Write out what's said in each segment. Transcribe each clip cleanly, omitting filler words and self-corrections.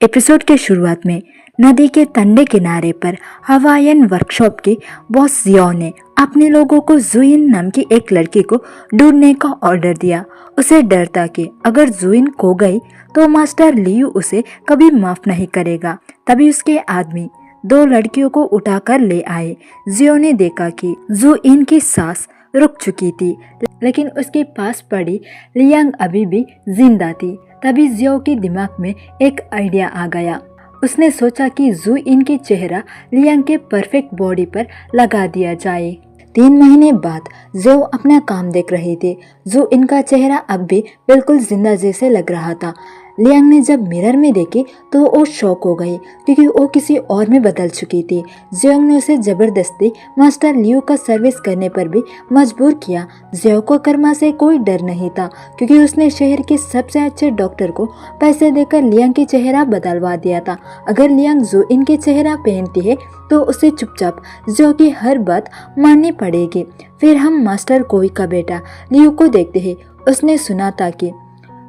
Episode के शुरुआत में नदी के ठंडे किनारे पर हवाईयन वर्कशॉप के बॉस जियो ने अपने लोगों को जुइन नाम की एक लड़की को ढूंढने का ऑर्डर दिया। उसे डर था कि अगर जुइन खो गई तो मास्टर लियू उसे कभी माफ नहीं करेगा। तभी उसके आदमी दो लड़कियों को उठाकर ले आए। जियो ने देखा कि जुइन की सांस रुक चुकी थी, लेकिन उसके पास पड़ी लियांग अभी भी जिंदा थी। तभी जियो के दिमाग में एक आइडिया आ गया। उसने सोचा कि जू इन की चेहरा लियांग के परफेक्ट बॉडी पर लगा दिया जाए। 3 महीने बाद जियो अपना काम देख रही थी। जू इनका चेहरा अब भी बिल्कुल जिंदा जैसे लग रहा था। लियांग ने जब मिरर में देखी तो वो शॉक हो गई, क्योंकि वो किसी और में बदल चुकी थी। जियोंग ने उसे जबरदस्ती मास्टर लियू का सर्विस करने पर भी मजबूर किया। जियो को कर्मा से कोई डर नहीं था, क्योंकि उसने शहर के सबसे अच्छे डॉक्टर को पैसे देकर लियांग की चेहरा बदलवा दिया था। अगर लियांग जू इनके चेहरा पहनती है तो उसे चुपचाप जियो की हर बात माननी पड़ेगी। फिर हम मास्टर कोई का बेटा लियू को देखते हैं। उसने सुना था कि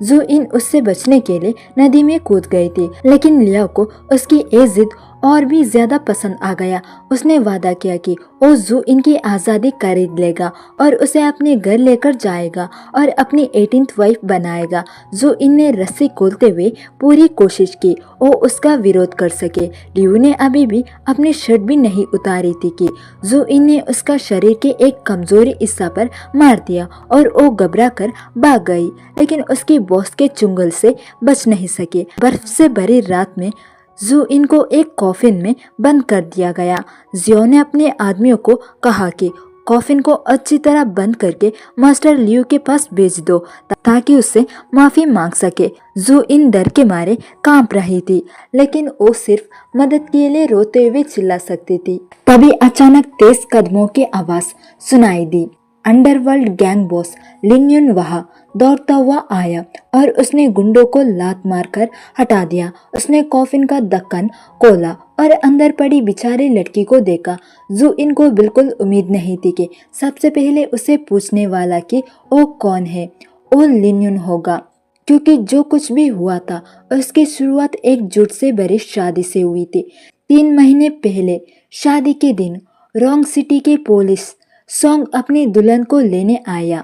जू इन उससे बचने के लिए नदी में कूद गई थी, लेकिन लिया को उसकी ये जिद और भी ज्यादा पसंद आ गया। उसने वादा किया कि वो जू इन की आज़ादी खरीद लेगा और उसे अपने घर लेकर जाएगा और अपनी 18th वाइफ बनाएगा। जू इन ने रस्सी खोलते हुए पूरी कोशिश की वो उसका विरोध कर सके। लियू ने अभी भी अपनी शर्ट भी नहीं उतारी थी कि जू इन ने उसका शरीर के एक कमजोरी हिस्सा पर मार दिया और वो घबरा कर भाग गई, लेकिन उसके बॉस के चुंगल से बच नहीं सके। बर्फ से भरी रात में जू इनको एक कॉफिन में बंद कर दिया गया। जियो ने अपने आदमियों को कहा कि कॉफिन को अच्छी तरह बंद करके मास्टर लियू के पास भेज दो, ताकि उससे माफी मांग सके। जू इन डर के मारे कांप रही थी, लेकिन वो सिर्फ मदद के लिए रोते हुए चिल्ला सकती थी। तभी अचानक तेज कदमों की आवाज सुनाई दी। अंडरवर्ल्ड गैंग बॉस लिन युन वहां दौड़ता हुआ आया और उसने गुंडों को लात मारकर हटा दिया। उसने कॉफिन का ढक्कन खोला और अंदर पड़ी बेचारी लड़की को देखा। जू इनको बिल्कुल उम्मीद नहीं थी कि सबसे पहले उसे पूछने वाला कि वो कौन है। वो लिन युन होगा, क्योंकि जो कुछ भी हुआ था उसकी शुरुआत एक झूठ से भरी शादी से हुई थी। 3 महीने पहले शादी के दिन रोंग सिटी के पुलिस सोंग अपनी दुल्हन को लेने आया।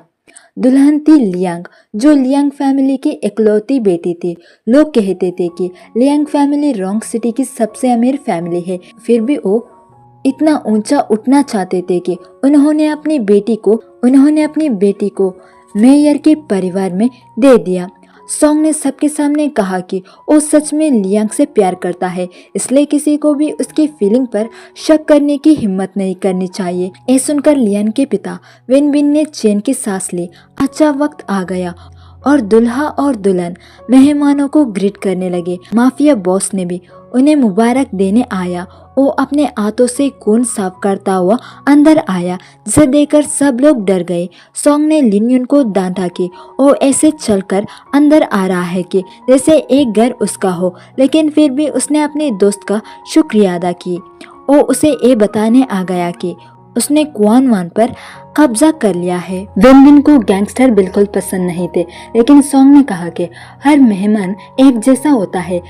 दुल्हन थी लियांग, जो लियांग फैमिली की इकलौती बेटी थी। लोग कहते थे कि लियांग फैमिली रोंग सिटी की सबसे अमीर फैमिली है। फिर भी वो इतना ऊंचा उठना चाहते थे कि उन्होंने अपनी बेटी को मेयर के परिवार में दे दिया। सोंग ने सबके सामने कहा कि वो सच में लियांग से प्यार करता है, इसलिए किसी को भी उसकी फीलिंग पर शक करने की हिम्मत नहीं करनी चाहिए। ये सुनकर लियांग के पिता विन बिन ने चैन की सांस ली। अच्छा वक्त आ गया और दुल्हा और दुल्हन मेहमानों को ग्रीट करने लगे। माफिया बॉस ने भी उन्हें मुबारक देने आया। वो अपने हाथों से खून साफ करता हुआ अंदर आया, जिसे देखकर सब लोग डर गए। सोंग ने लिन युन को डांटा कि वो ऐसे चलकर अंदर आ रहा है कि जैसे एक घर उसका हो, लेकिन फिर भी उसने अपने दोस्त का शुक्रिया अदा की। वो उसे ये बताने आ गया कि उसने कुआन वान पर कब्जा कर लिया है। विन को गैंगस्टर बिल्कुल पसंद नहीं थे, लेकिन सोंग ने कहा कि हर मेहमान एक जैसा होता है।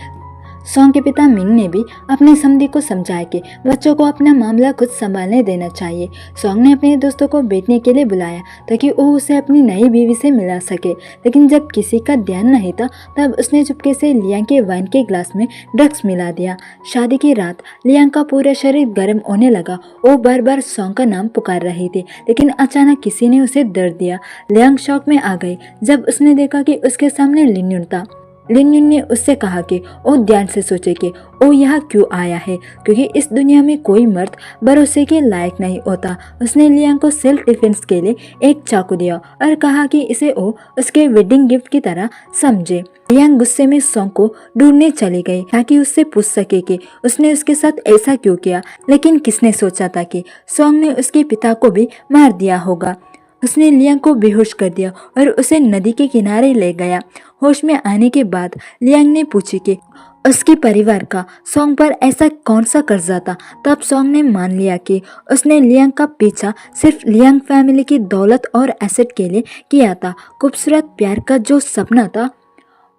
सोंग के पिता मिंग ने भी अपने समधी को समझाया कि बच्चों को अपना मामला खुद संभालने देना चाहिए। सोंग ने अपने दोस्तों को बैठने के लिए बुलाया ताकि वो उसे अपनी नई बीवी से मिला सके, लेकिन जब किसी का ध्यान नहीं था तब उसने चुपके से लियांग के वाइन के ग्लास में ड्रग्स मिला दिया। शादी की रात लियांग का पूरा शरीर गर्म होने लगा। वो बार बार सोंग का नाम पुकार रही थी, लेकिन अचानक किसी ने उसे दर्द दिया। लियांग शौक में आ गई जब उसने देखा कि उसके सामने लिन युन था। लिन युन ने उससे कहा कि वो ध्यान से सोचे कि वो यहाँ क्यों आया है, क्योंकि इस दुनिया में कोई मर्द भरोसे के लायक नहीं होता। उसने लियांग को सेल्फ डिफेंस के लिए एक चाकू दिया और कहा कि इसे वो उसके वेडिंग गिफ्ट की तरह समझे। लियांग गुस्से में सोंग को ढूंढने चली गई ताकि उससे पूछ सके कि उसने उसके साथ ऐसा क्यों किया, लेकिन किसने सोचा था कि सोंग ने उसके पिता को भी मार दिया होगा। उसने लियांग को बेहोश कर दिया और उसे नदी के किनारे ले गया। होश में आने के बाद लियांग ने पूछी कि उसके परिवार का सोंग पर ऐसा कौन सा कर्जा था। तब सोंग ने मान लिया कि उसने लियांग का पीछा सिर्फ लियांग फैमिली की दौलत और एसेट के लिए किया था। खूबसूरत प्यार का जो सपना था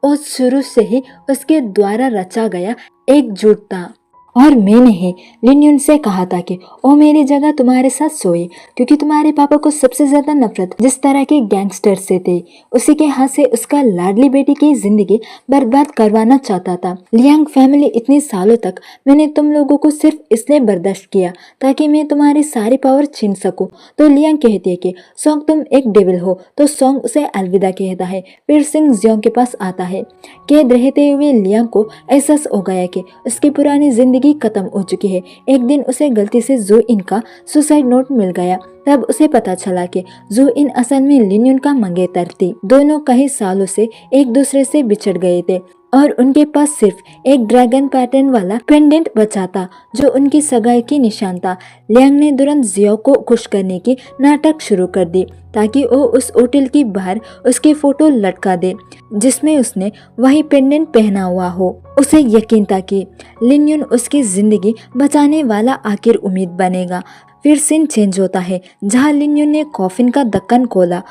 वो शुरू से ही उसके द्वारा रचा गया एकजुट था। और मैंने ही लिन से कहा था कि वो मेरी जगह तुम्हारे साथ सोए, क्योंकि तुम्हारे पापा को सबसे ज्यादा नफरत जिस तरह के गैंगस्टर से थे, उसी के हाथ से उसका लाडली बेटी की जिंदगी बर्बाद करवाना चाहता था। लियांग फैमिली, इतने सालों तक मैंने तुम लोगों को सिर्फ इसलिए बर्दाश्त किया ताकि मैं तुम्हारी सारी पावर छीन सकूं। तो लियांग कहती है कि सोंग तुम एक डेविल हो। तो सोंग उसे अलविदा कहता है। फिर सिंह जियोंग के पास आता है। कैद रहते हुए लियांग को एहसास हो गया कि उसकी पुरानी जिंदगी खत्म हो चुकी है। एक दिन उसे गलती से जू इन का सुसाइड नोट मिल गया। तब उसे पता चला कि जू इन असल में लिन युन का मंगेतर थी। दोनों कई सालों से एक दूसरे से बिछड़ गए थे और उनके पास सिर्फ एक ड्रैगन पैटर्न वाला पेंडेंट बचा था जो उनकी सगाई की निशान था। लियांग ने तुरंत जियो को खुश करने की नाटक शुरू कर दी ताकि वो उस होटल की बाहर उसकी फोटो लटका दे जिसमें उसने वही पेंडेंट पहना हुआ हो। उसे यकीन था कि लिन युन उसकी जिंदगी बचाने वाला आखिर उम्मीद बनेगा। फिर सीन चेंज होता है जहाँ लिन युन ने कॉफिन का ढक्कन खोला।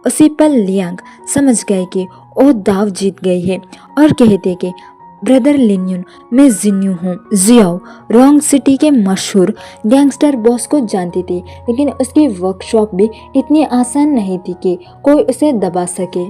उसी पल लियांग समझ गए कि वो दाव जीत गई है और कहते कि ब्रदर लिन युन, मैं जिन्यू हूँ। जियाओ रोंग सिटी के मशहूर गैंगस्टर बॉस को जानती थी, लेकिन उसकी वर्कशॉप भी इतनी आसान नहीं थी कि कोई उसे दबा सके।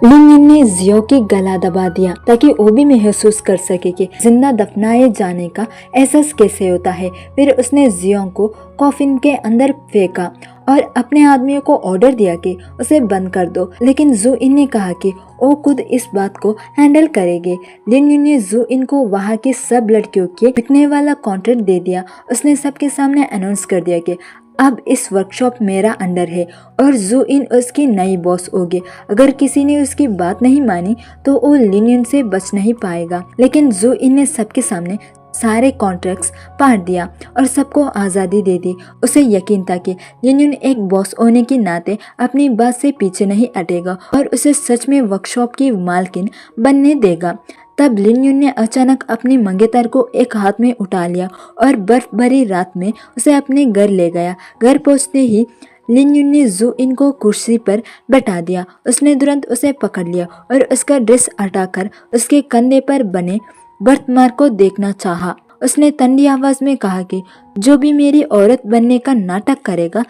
लिन युन ने जियाओ की गला दबा दिया ताकि वो भी महसूस कर सके कि जिंदा दफनाए जाने का एहसास कैसे होता है। फिर उसने जियाओ को कॉफिन के अंदर फेंका और अपने आदमियों को ऑर्डर दिया कि उसे बंद कर दो, लेकिन जू इन ने कहा कि वो खुद इस बात को हैंडल करेंगे। लिन युन ने जू इन को वहाँ की सब लड़कियों के बिकने वाला कॉन्ट्रैक्ट दे दिया। उसने सबके सामने अनाउंस कर दिया कि अब इस वर्कशॉप मेरा अंडर है और जू इन उसकी नई बॉस होगी। अगर किसी ने उसकी बात नहीं मानी तो वो लिन युन से बच नहीं पाएगा। लेकिन जू इन ने सबके सामने सारे कॉन्ट्रैक्ट्स पाट दिया और सबको आज़ादी दे दी। उसे यकीन था कि लिन युन एक बॉस होने के नाते अपनी बात से पीछे नहीं हटेगा और उसे सच में वर्कशॉप की मालकिन बनने देगा। तब लिन युन ने अचानक अपने मंगेतर को एक हाथ में उठा लिया और बर्फ भरी रात में उसे अपने घर ले गया। घर पहुंचते ही लिन युन ने जू इन को कुर्सी पर बैठा दिया। उसने तुरंत उसे पकड़ लिया और उसका ड्रेस हटाकर उसके कंधे पर बने बर्थमार्क को देखना चाहा। उसने ठंडी आवाज में कहा कि जो भी मेरी औरत बनने का नाटक करेगा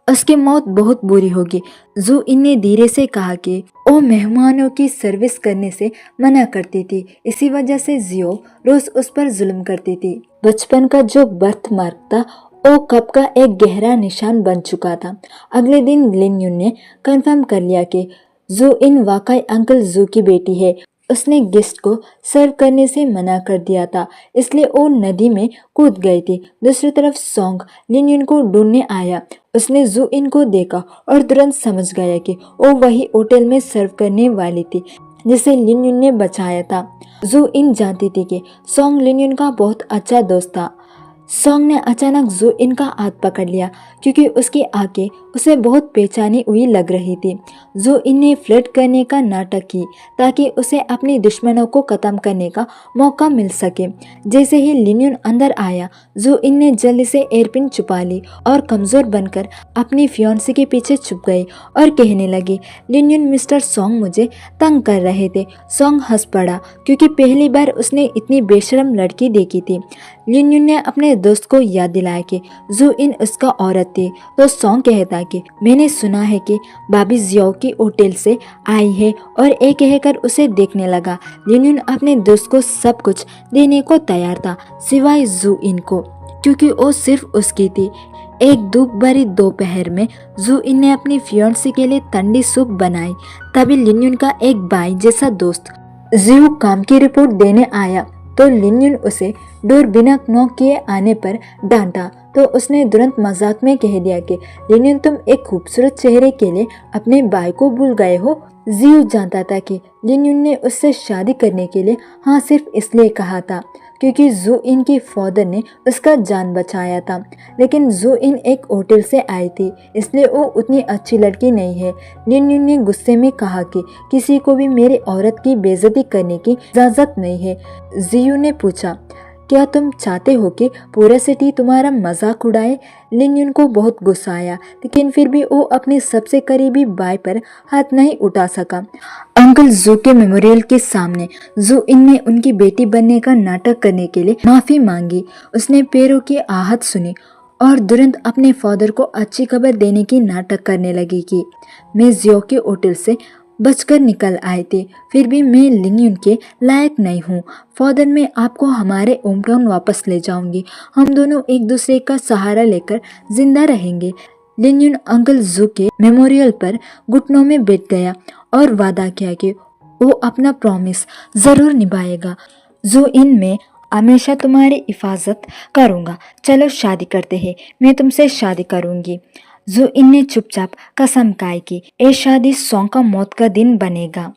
उसकी मौत बहुत बुरी होगी। जू इन ने धीरे से कहा कि वो मेहमानों की सर्विस करने से मना करती थी, इसी वजह से जियो रोज उस पर जुल्म करती थी। बचपन का जो बर्थमार्क था वो कप का एक गहरा निशान बन चुका था। अगले दिन लिन युन ने कंफर्म कर लिया कि जू इन वाकई अंकल जू की बेटी है। उसने गेस्ट को सर्व करने से मना कर दिया था, इसलिए वो नदी में कूद गई थी। दूसरी तरफ सोंग लिन युन को ढूंढने आया। उसने जू इन को देखा और तुरंत समझ गया कि वो वही होटल में सर्व करने वाली थी जिसे लिन युन ने बचाया था। जू इन जानती थी कि सोंग लिन युन का बहुत अच्छा दोस्त था। सोंग ने अचानक जू इन का हाथ पकड़ लिया क्योंकि उसकी आंखें उसे बहुत बेचैनी हुई लग रही थी। जू इन ने फ्लर्ट करने का नाटक की ताकि उसे अपने दुश्मनों को खत्म करने का मौका मिल सके। जैसे ही लिन युन अंदर आया, जू इन ने जल्दी से एयरपिन छुपा ली और कमजोर बनकर अपनी फियांसी के पीछे छुप गई और कहने लगी, लिन युन, मिस्टर सोंग मुझे तंग कर रहे थे। सोंग हंस पड़ा क्योंकि पहली बार उसने इतनी बेशरम लड़की देखी थी। लिन युन ने अपने दोस्त को याद दिलाया कि जू इन उसका औरत थी। तो सोंग कहता कि मैंने सुना है कि भाभी जियो की होटल से आई है और एक कहकर उसे देखने लगा। लिन युन अपने दोस्त को सब कुछ देने को तैयार था सिवाय जू इन को, क्योंकि वो सिर्फ उसकी थी। एक धूप भरी दोपहर में जू इन ने अपनी फियांसी के लिए ठंडी सूप बनाई। तभी लिन युन का एक भाई जैसा दोस्त जियो काम की रिपोर्ट देने आया तो लिन युन उसे डोर बिना नॉक किए आने पर डांटा। तो उसने तुरंत मजाक में कह दिया कि लिन युन, तुम एक खूबसूरत चेहरे के लिए अपने भाई को भूल गए हो। जियो जानता था कि लिन युन ने उससे शादी करने के लिए हाँ सिर्फ इसलिए कहा था क्योंकि जू इन की फादर ने उसका जान बचाया था। लेकिन जू इन एक होटल से आई थी, इसलिए वो उतनी अच्छी लड़की नहीं है। लिन युन ने गुस्से में कहा कि किसी को भी मेरी औरत की बेइज्जती करने की इजाजत नहीं है। जियो ने पूछा, क्या तुम चाहते हो कि पूरा सिटी तुम्हारा मजाक उड़ाए? लिन युन को बहुत गुस्सा आया, लेकिन फिर भी वो अपने सबसे करीबी बाई पर हाथ नहीं उठा सका। अंकल जू के मेमोरियल के सामने जू इन ने उनकी बेटी बनने का नाटक करने के लिए माफी मांगी। उसने पैरों की आहट सुनी और तुरंत अपने फादर को अच्छी खबर देने की नाटक करने लगी कि मैं जियो के होटल से बचकर निकल आए थे, फिर भी मैं लिन युन के लायक नहीं हूँ। फादर, मैं आपको हमारे होम टाउन वापस ले जाऊंगी। हम दोनों एक दूसरे का सहारा लेकर जिंदा रहेंगे। लिन युन अंकल जू के मेमोरियल पर घुटनों में बैठ गया और वादा किया कि वो अपना प्रॉमिस जरूर निभाएगा। जू इन में हमेशा तुम्हारी हिफाजत करूंगा। चलो शादी करते हैं, मैं तुमसे शादी करूंगी। जू इन ने चुपचाप कसम खाई कि ये शादी सॉन्ग का मौत का दिन बनेगा।